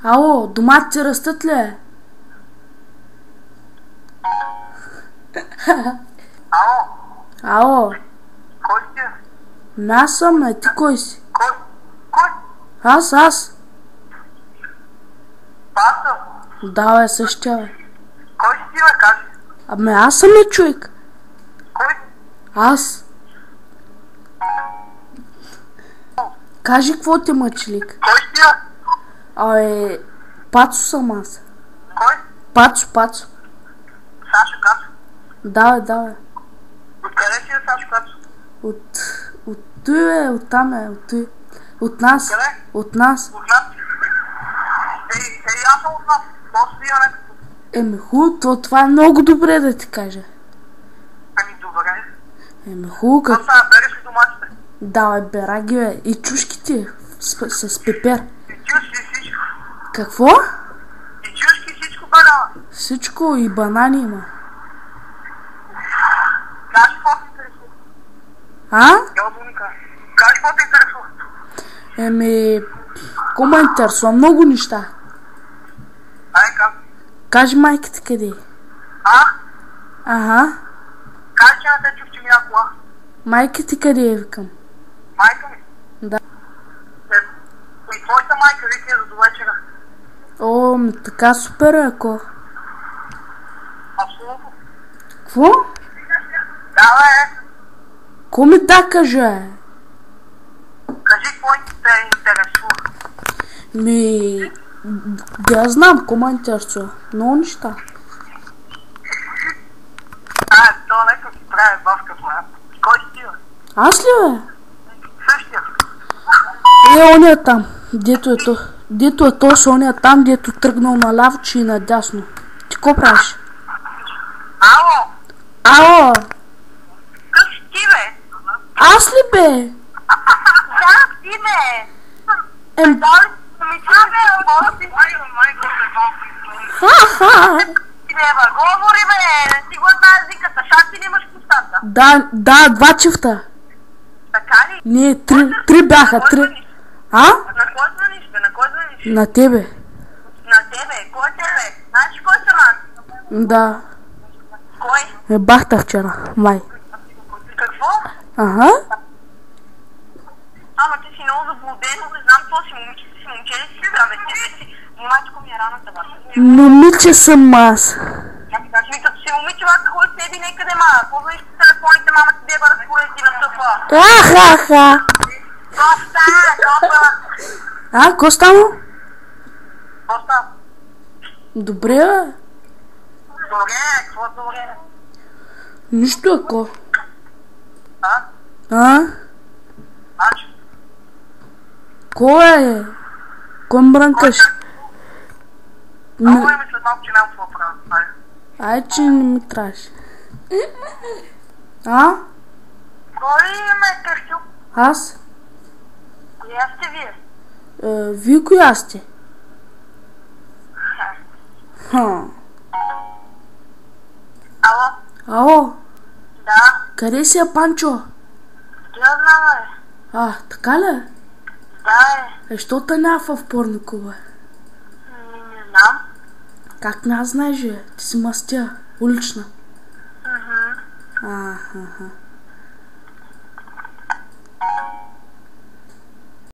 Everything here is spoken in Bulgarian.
Ало, доматите растат ли? Ало. Ало. Кой си? Аз съм, ти кой си? Кой? Аз. Пасъл. Да, същия, бе. Кой си, бе, кажи? Абе, аз съм човек. Кой? Аз. Кажи, какво те мъчилик? Кой си, бе? Абе, Пацо съм аз. Кой? Пацо. Сашо Кацо. Да, бе. Откъде си, бе, Сашо Кацо? От той, бе, оттам, бе, от той. От нас. Къде? От нас. От нас. Аз съм от нас. Може би има някакво. Хубаво, това е много добре да ти кажа. Ами добре. Хубаво, Какво става, береш ли доматите? Да, бе, бера ги, бе. И чушките с пепер. И чушки и всичко. Какво? И чушки и всичко, бе, Всичко и банани има. Кажи какво те интересува. Кажи какво те интересува. Какво ме интересува? Много неща. Как? Кажи майката къде е. Ага. Кажи, че не те чух, че ми е кола. Майката къде е, викам. Майка ми? Да. И твоята майка вика за до вечера. О, така супер, ако. Абсолютно. Какво? Да, бе. Ко ми да кажа? Кажи какво те интересува. Да знам, какво ме интересува. Много неща. То нека си прави бавка с мен. Кой си ти, бе? Аз ли, бе? Същия. Оня там. Дето е точно оня там, дето тръгнал наляво, че и надясно. Ти ко правиш? Ало! Къв си ти, бе? Аз ли, бе? Да, ти, бе. Ха-ха! Ти, бе, говори, бе. Ти го знаеш зиката. Шак ти ли имаш пустата? Да, 2 чифта. Така ли? Не, 3 бяха, 3. На кой звъниш, бе? На кой звъниш? На тебе. На тебе? Кой тебе? Знаеш кой съм аз? Да. Кой? Бахта вчера, май. Какво? Ага. Ама ти си много заблудено, не знам какво си, момиче ли си, бе, тебе си. Момачко ми е раната, бе. Момиче съм аз. Ми като си момиче, бе, кой с тебе некъде, ма. Какво знаеш по телефоните, мама ти деба разпоред ти на тъпа? Аха-ха. Коста! Ко става? Коста? Добре, бе. Добре, какво добре? Нищо ако. Ачо? Кой е? Кой мрънкаш? Много ми след малко, че нямам какво правя. Ай, че не ми трябваше. Кой ме търсил? Аз? Коя сте вие? Вие коя сте? Ало? Да. Къде си е, Панчо? Я знам, бе. Така ли? Да, бе. Що те няма в порноко, бе? Не знам. Как не знаеш, бе? Ти си мастия, улична. Аха.